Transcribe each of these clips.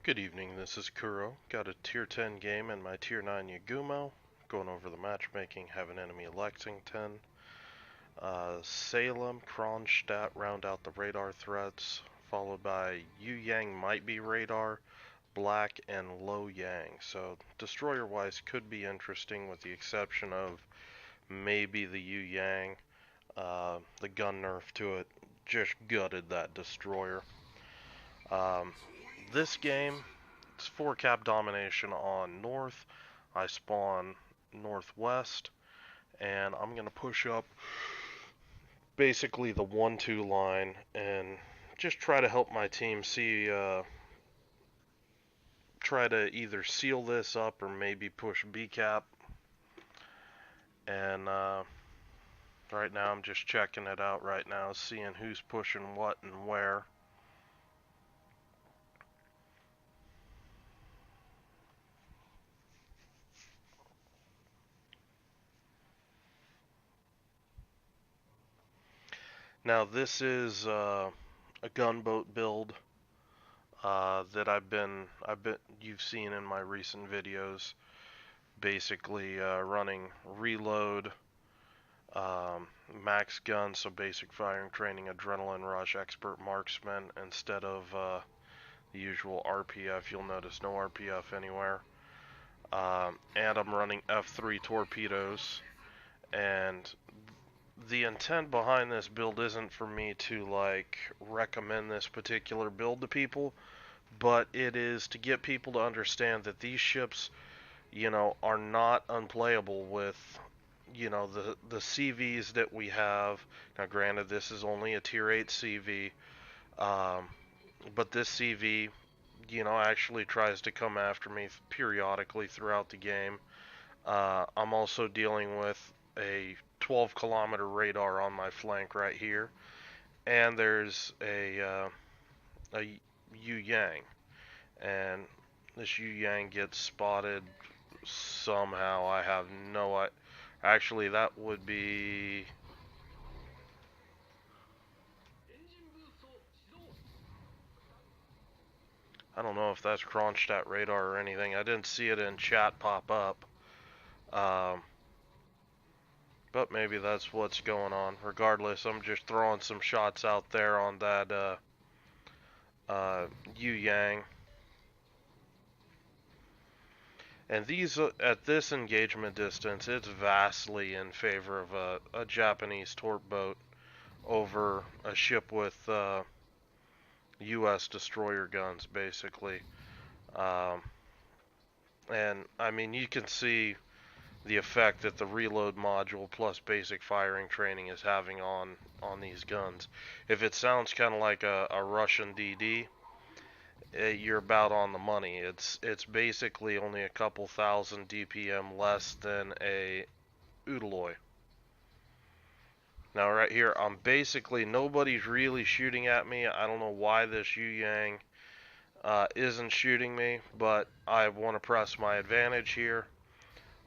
Good evening, this is Kuro. Got a tier 10 game and my tier 9 Yugumo. Going over the matchmaking, have an enemy Lexington. Salem, Kronstadt round out the radar threats, followed by Yu Yang might be radar, Black, and Low Yang. So destroyer-wise could be interesting with the exception of maybe the Yu Yang. The gun nerf to it just gutted that destroyer. Um, this game, it's 4 cap domination on north. I spawn northwest, and I'm going to push up basically the 1-2 line and just try to help my team try to either seal this up or maybe push B cap. And right now I'm just checking it out right now, seeing who's pushing what and where. Now this is a gunboat build that you've seen in my recent videos. Basically running reload, max gun, so basic firing training, adrenaline rush, expert marksman instead of the usual RPF. You'll notice no RPF anywhere. And I'm running F3 torpedoes, and the intent behind this build isn't for me to like recommend this particular build to people, but it is to get people to understand that these ships, you know, are not unplayable with, you know, the CVs that we have. Now granted, this is only a tier 8 CV, but this CV, you know, actually tries to come after me periodically throughout the game. I'm also dealing with a 12-kilometer radar on my flank right here, and there's a Yu Yang, and this Yu Yang gets spotted somehow. I have no. Actually, that would be. I don't know if that's Kronstadt radar or anything. I didn't see it in chat pop up. Um, but maybe that's what's going on. Regardless, I'm just throwing some shots out there on that Yu Yang. And these, at this engagement distance, it's vastly in favor of a Japanese torp boat over a ship with U.S. destroyer guns, basically. Um, and I mean, you can see the effect that the reload module plus basic firing training is having on these guns. If it sounds kind of like a Russian DD, you're about on the money. It's basically only a couple thousand DPM less than a Udaloy. Now right here, I'm basically, nobody's really shooting at me. I don't know why this Yu Yang isn't shooting me, but I want to press my advantage here.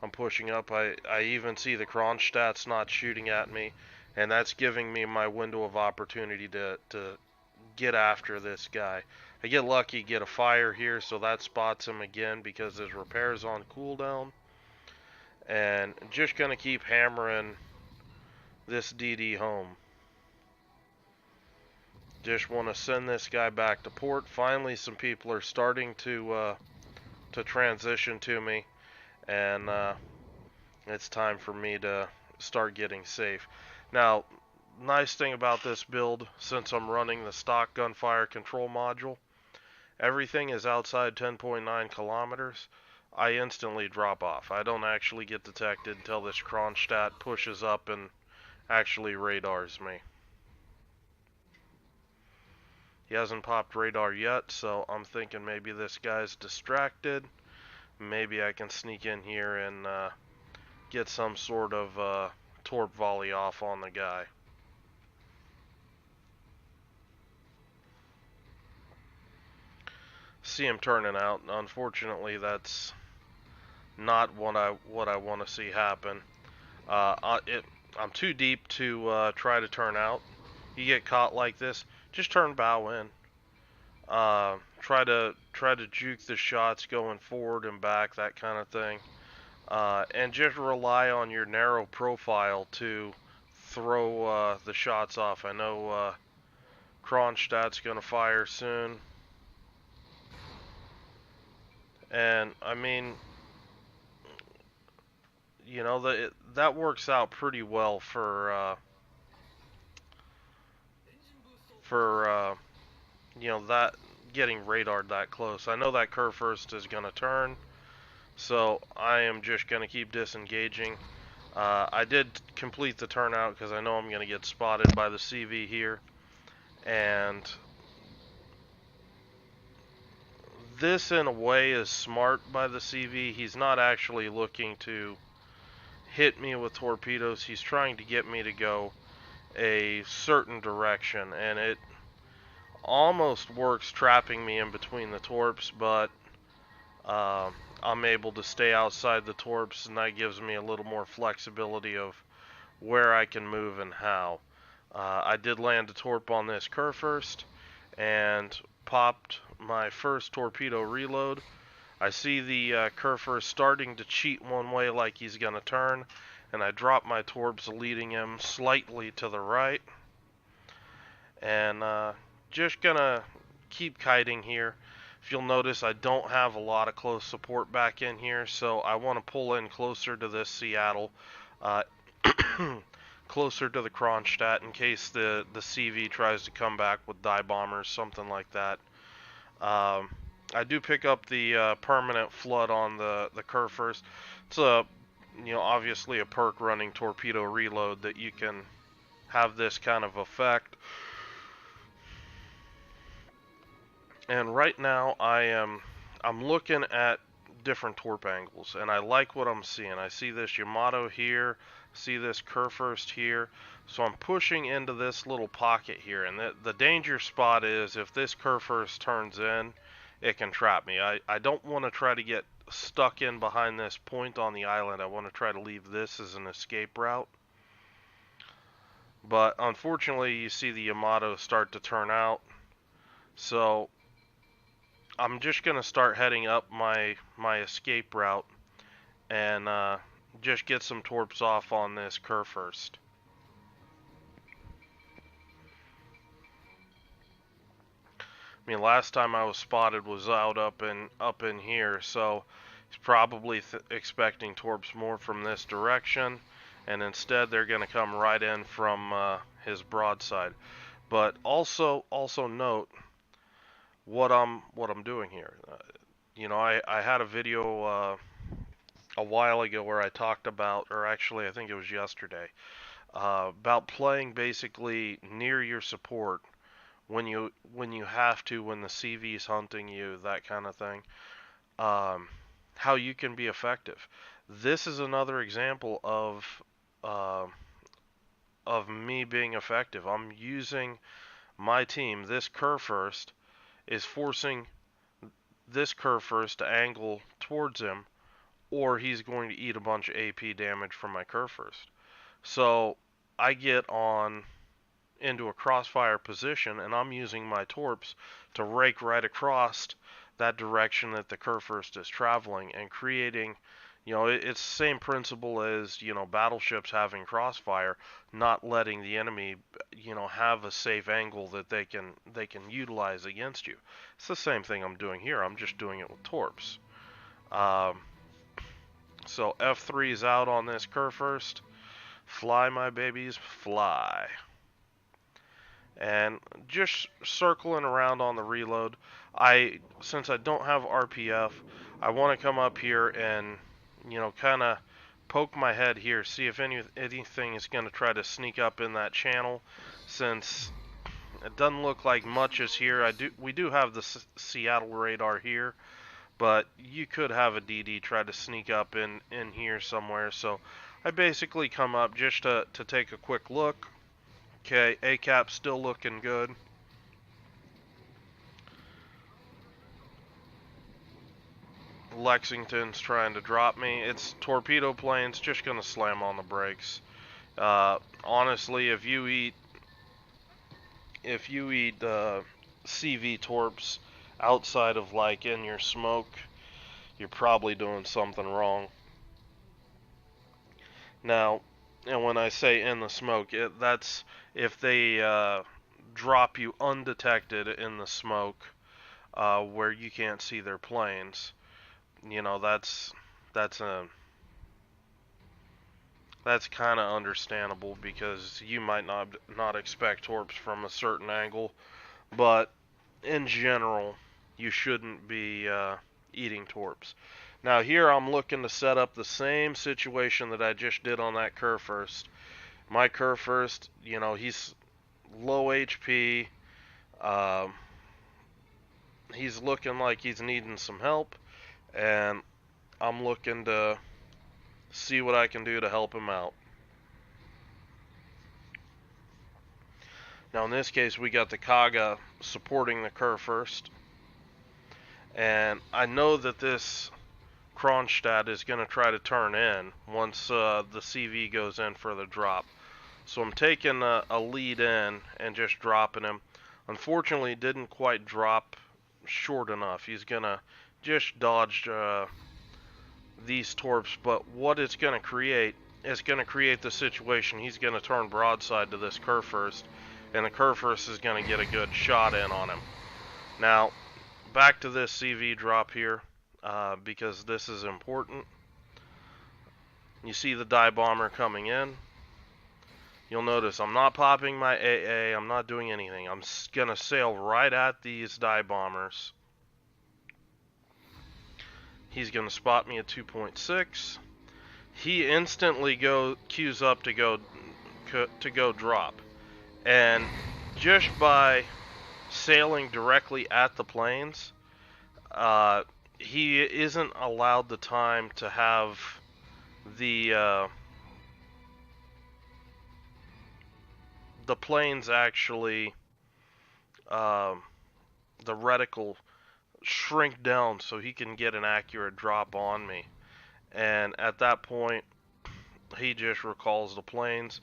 I'm pushing up. I even see the Kronstadt's not shooting at me, and that's giving me my window of opportunity to get after this guy. I get lucky, get a fire here, so that spots him again because his repair's on cooldown. And just gonna keep hammering this DD home. Just want to send this guy back to port. Finally, some people are starting to transition to me, and it's time for me to start getting safe. Now, nice thing about this build, since I'm running the stock gunfire control module, everything is outside 10.9 kilometers. I instantly drop off. I don't actually get detected until this Kronstadt pushes up and actually radars me. He hasn't popped radar yet, so I'm thinking maybe this guy's distracted. Maybe I can sneak in here and get some sort of torp volley off on the guy. See him turning out. Unfortunately, that's not what I want to see happen. I'm too deep to try to turn out. You get caught like this, just turn bow in. try to juke the shots going forward and back, that kind of thing. And just rely on your narrow profile to throw the shots off. I know Kronstadt's going to fire soon. And, I mean, you know, that works out pretty well for you know, that getting radared that close. I know that Kurfürst is going to turn, so I am just going to keep disengaging. I did complete the turnout because I know I'm going to get spotted by the CV here. And this, in a way, is smart by the CV. He's not actually looking to hit me with torpedoes. He's trying to get me to go a certain direction, and it almost works trapping me in between the torps, but I'm able to stay outside the torps, and that gives me a little more flexibility of where I can move and how. I did land a torp on this Kurfürst and popped my first torpedo reload. I see the Kurfürst starting to cheat one way like he's going to turn, and I drop my torps, leading him slightly to the right. And just going to keep kiting here. If you'll notice, I don't have a lot of close support back in here, so I want to pull in closer to this Seattle, closer to the Kronstadt, in case the CV tries to come back with dive bombers, something like that. I do pick up the permanent flood on the Kurfürst. It's you know, obviously a perk running torpedo reload that you can have this kind of effect. And right now I'm looking at different torp angles, and I like what I'm seeing. I see this Yamato here, see this Kurfürst here, so I'm pushing into this little pocket here, and the danger spot is if this Kurfürst turns in, it can trap me. I don't want to try to get stuck in behind this point on the island. I want to try to leave this as an escape route. But unfortunately, you see the Yamato start to turn out, so I'm just going to start heading up my escape route and just get some torps off on this Kurfürst. I mean, last time I was spotted was out up in here, so he's probably expecting torps more from this direction, and instead they're going to come right in from his broadside. But also note what I'm doing here. You know, I had a video a while ago where I talked about, or actually I think it was yesterday, about playing basically near your support when you have to, when the CV's hunting you, that kind of thing. How you can be effective. This is another example of me being effective. I'm using my team. This Kurfürst is forcing this Kurfürst to angle towards him, or he's going to eat a bunch of AP damage from my Kurfürst. So I get on into a crossfire position, and I'm using my torps to rake right across that direction that the Kurfürst is traveling, and creating, you know, it's the same principle as, you know, battleships having crossfire, not letting the enemy, you know, have a safe angle that they can utilize against you. It's the same thing I'm doing here. I'm just doing it with torps. So F3 is out on this Kurfürst. Fly, my babies, fly. And just circling around on the reload, since I don't have RPF, I want to come up here and, you know, kind of poke my head here, see if anything is going to try to sneak up in that channel. Since it doesn't look like much is here, we do have the Seattle radar here, but you could have a DD try to sneak up in here somewhere. So I basically come up just to take a quick look. Okay, ACAP's still looking good. Lexington's trying to drop me. It's torpedo planes, just gonna slam on the brakes. Honestly, if you eat CV torps outside of like in your smoke, you're probably doing something wrong. Now, and when I say in the smoke, that's if they drop you undetected in the smoke, where you can't see their planes. You know, that's a that's kind of understandable because you might not expect torps from a certain angle, but in general, you shouldn't be eating torps. Now here I'm looking to set up the same situation that I just did on that curve first. My curve first, you know, he's low HP. Um, he's looking like he's needing some help, and I'm looking to see what I can do to help him out. Now in this case, we got the Kaga supporting the curve first, and I know that this Kronstadt is going to try to turn in once the CV goes in for the drop. So I'm taking a lead in and just dropping him. Unfortunately, didn't quite drop short enough. He's going to just dodge these torps, but what it's going to create is going to create the situation. He's going to turn broadside to this curve first, and the curve first is going to get a good shot in on him. Now, back to this CV drop here. Because this is important. You see the dive bomber coming in. You'll notice I'm not popping my AA, I'm not doing anything. I'm gonna sail right at these dive bombers. He's gonna spot me at 2.6. He instantly queues up to go drop, and just by sailing directly at the planes, he isn't allowed the time to have the planes actually, the reticle shrink down so he can get an accurate drop on me. And at that point, he just recalls the planes.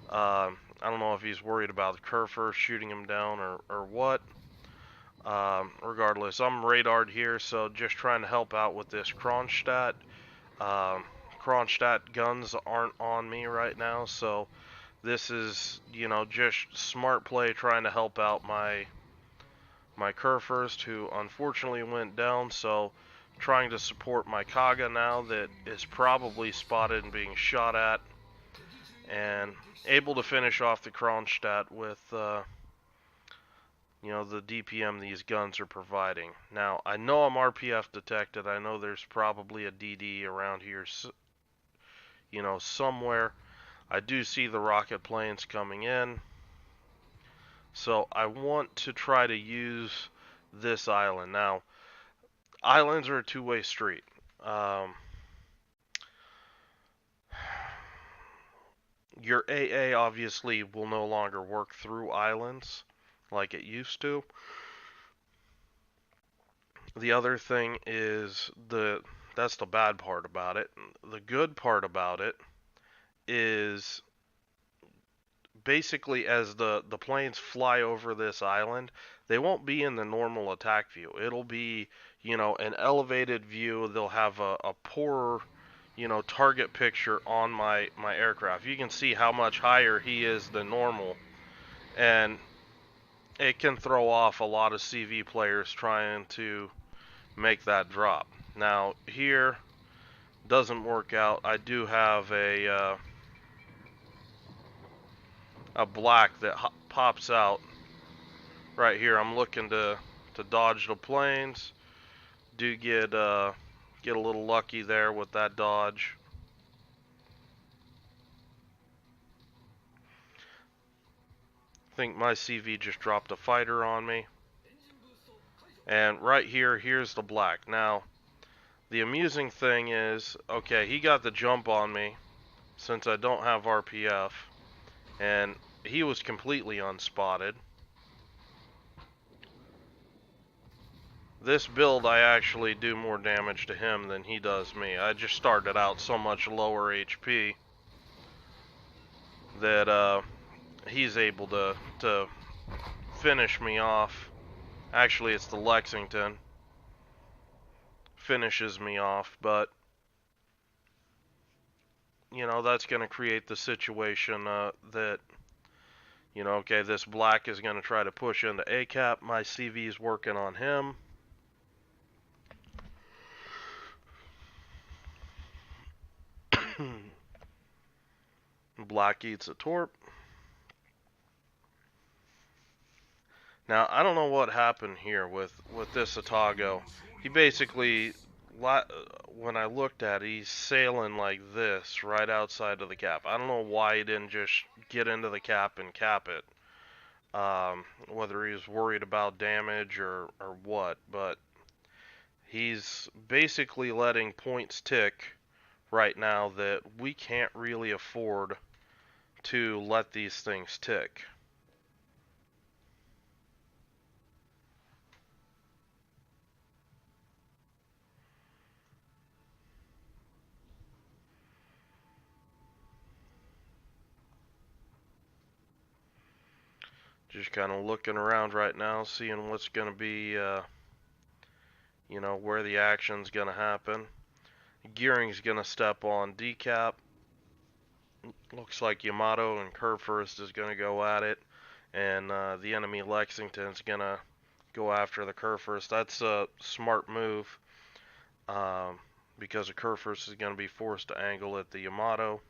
I don't know if he's worried about the curve first shooting him down or what. Regardless, I'm radared here, so just trying to help out with this Kronstadt. Kronstadt guns aren't on me right now, so this is, you know, just smart play trying to help out my curve first, who unfortunately went down, so trying to support my Kaga now that is probably spotted and being shot at, and able to finish off the Kronstadt with you know, the DPM these guns are providing. Now, I know I'm RPF detected. I know there's probably a DD around here, you know, somewhere. I do see the rocket planes coming in. So I want to try to use this island. Now, islands are a two-way street. Your AA obviously will no longer work through islands like it used to. The other thing is that's the bad part about it. The good part about it is basically as the planes fly over this island, they won't be in the normal attack view. It'll be, you know, an elevated view. They'll have a poorer, you know, target picture on my aircraft. You can see how much higher he is than normal, and it can throw off a lot of CV players trying to make that drop. Now here doesn't work out. I do have a black that pops out right here. I'm looking to dodge the planes. Do get a little lucky there with that dodge. I think my CV just dropped a fighter on me. And right here, here's the black. Now, the amusing thing is, okay, he got the jump on me since I don't have RPF, and he was completely unspotted. This build, I actually do more damage to him than he does me. I just started out so much lower HP that he's able to finish me off Actually, it's the Lexington. Finishes me off, but you know, that's going to create the situation that, you know, okay, this black is going to try to push into A-cap. My CV is working on him. Black eats a torp. Now, I don't know what happened here with this Atago. He basically, when I looked at it, he's sailing like this right outside of the cap. I don't know why he didn't just get into the cap and cap it. Whether he was worried about damage or what, but he's basically letting points tick right now that we can't really afford to let these things tick. Just kind of looking around right now, seeing what's going to be, you know, where the action's going to happen. Gearing's going to step on decap. Looks like Yamato and Kurfürst is going to go at it. And the enemy Lexington's going to go after the Kurfürst. That's a smart move. Because the Kurfürst is going to be forced to angle at the Yamato.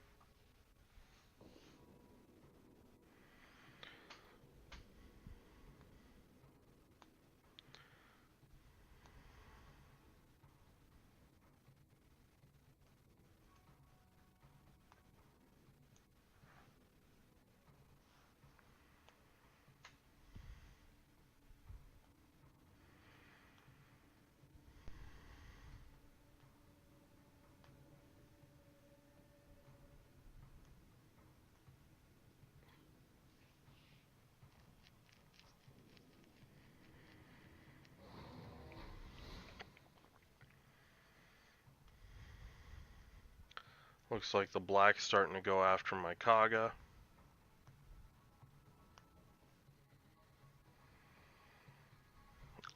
Looks like the black's starting to go after my Kaga.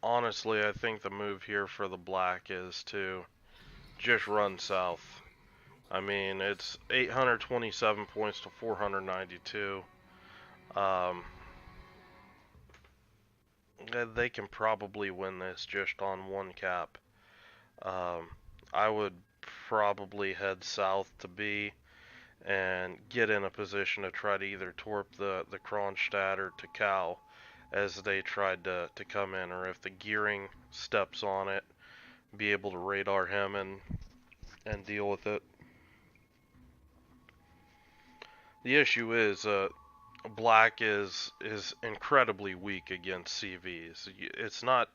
Honestly, I think the move here for the black is to just run south. I mean, it's 827 points to 492. They can probably win this just on one cap. I would probably head south to B and get in a position to try to either torp the Kronstadt or Takao as they tried to come in, or if the gearing steps on it, be able to radar him and deal with it. The issue is black is incredibly weak against CVs. It's not,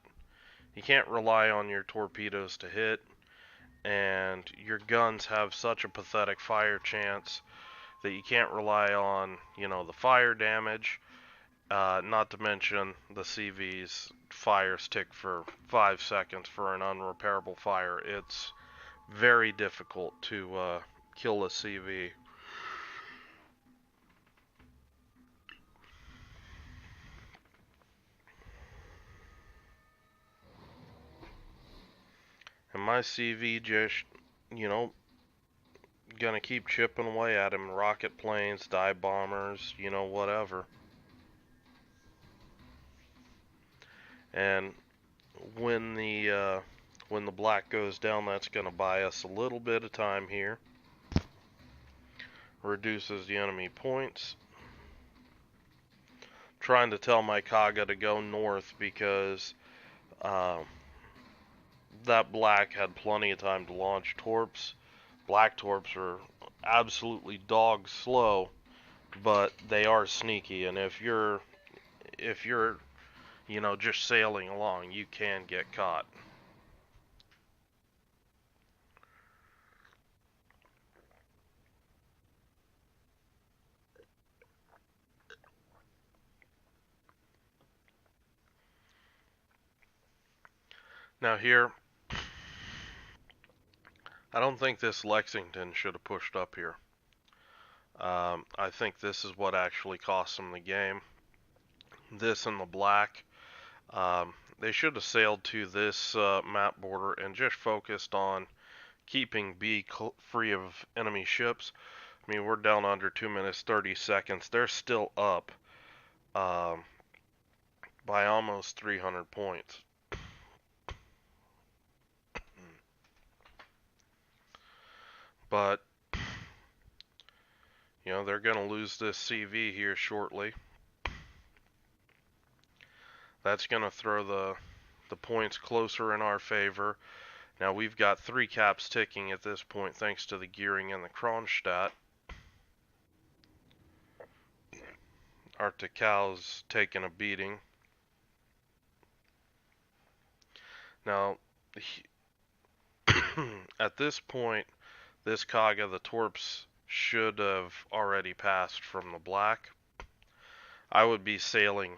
you can't rely on your torpedoes to hit, and your guns have such a pathetic fire chance that you can't rely on, you know, the fire damage. Not to mention the CV's fires tick for 5 seconds for an unrepairable fire. It's very difficult to kill a CV. And my CV just, you know, gonna keep chipping away at him. Rocket planes, dive bombers, you know, whatever. And when the black goes down, that's gonna buy us a little bit of time here. Reduces the enemy points. Trying to tell my Kaga to go north because that black had plenty of time to launch torps. Black torps are absolutely dog slow, but they are sneaky, and if you're you know, just sailing along, you can get caught. Now here, I don't think this Lexington should have pushed up here. I think this is what actually cost them the game. This and the black. they should have sailed to this map border and just focused on keeping B free of enemy ships. I mean, we're down under 2 minutes 30 seconds. They're still up by almost 300 points. But, you know, they're going to lose this CV here shortly. That's going to throw the points closer in our favor. Now we've got 3 caps ticking at this point thanks to the gearing and the Kronstadt. Our Tikau's taking a beating. Now, at this point, this Kaga, the Torps, should have already passed from the black. I would be sailing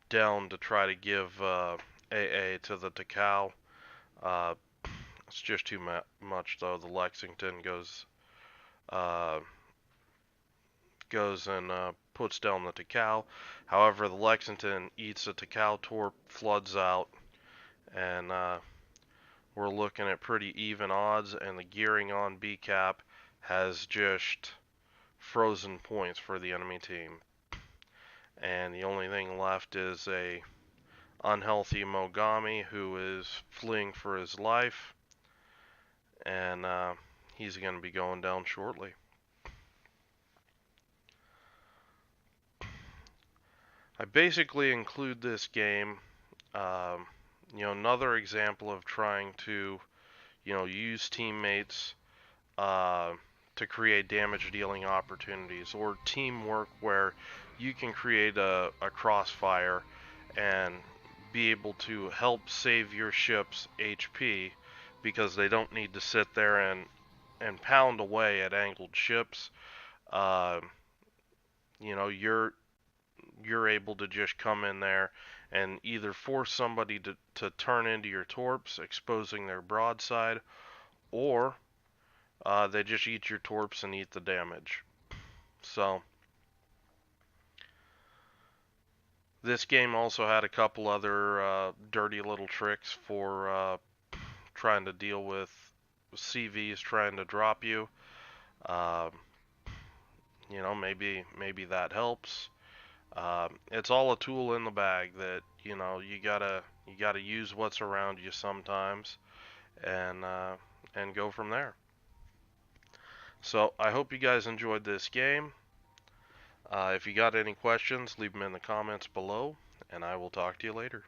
down to try to give AA to the Tikau. It's just too much though. The Lexington goes and puts down the Tikau. However, the Lexington eats the Tikau torp, floods out, and we're looking at pretty even odds, and the gearing on B cap has just frozen points for the enemy team. And the only thing left is a unhealthy Mogami who is fleeing for his life, and he's going to be going down shortly. I basically include this game, you know, another example of trying to, you know, use teammates to create damage dealing opportunities, or teamwork where you can create a crossfire and be able to help save your ship's HP because they don't need to sit there and pound away at angled ships. You know, you're able to just come in there and either force somebody to turn into your torps, exposing their broadside, or they just eat your torps and eat the damage. So, this game also had a couple other dirty little tricks for trying to deal with CVs trying to drop you. You know, maybe that helps. It's all a tool in the bag that, you know, you gotta use what's around you sometimes, and go from there. So I hope you guys enjoyed this game. If you got any questions, leave them in the comments below, and I will talk to you later.